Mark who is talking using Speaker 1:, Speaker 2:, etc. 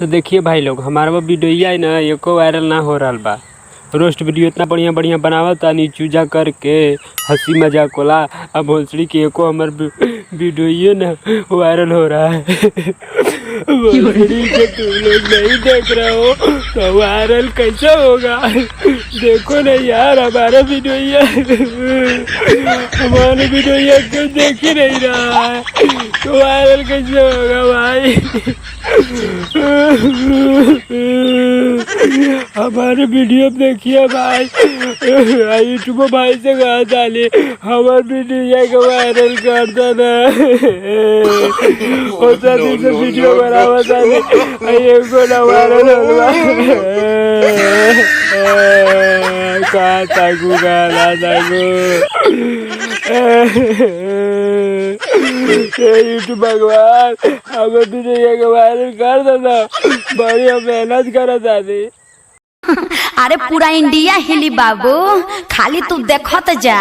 Speaker 1: तो देखिए भाई लोग, हमारा वो वीडियो है ना, एको वायरल ना हो रहा बा। रोस्ट वीडियो इतना बढ़िया बढ़िया बनावता नी चूजा करके हंसी मजाक होला। अब भोसड़ी के एको हमार वीडियो ना वायरल हो रहा है। भोसड़ी के तुम लोग नहीं देख रहे हो तो वायरल कैसे होगा? देखो ना यार, हमारा वीडियो क्यों देख ही नहीं रहा है तो वायरल कैसे होगा भाई? हमारे वीडियो देखिए भाई, यूट्यूब भाई से कहा डाले हमारे वीडियो को वायरल कर देना। से वीडियो बनावा डाले को ना वायरल होगा। कहा ताकू गाना ताकू यूट्यूब भगवान हमें वीडियो को वायरल कर देना। बढ़िया मेहनत करा दादी।
Speaker 2: अरे पूरा इंडिया हिली बाबू, खाली तू देखत जा।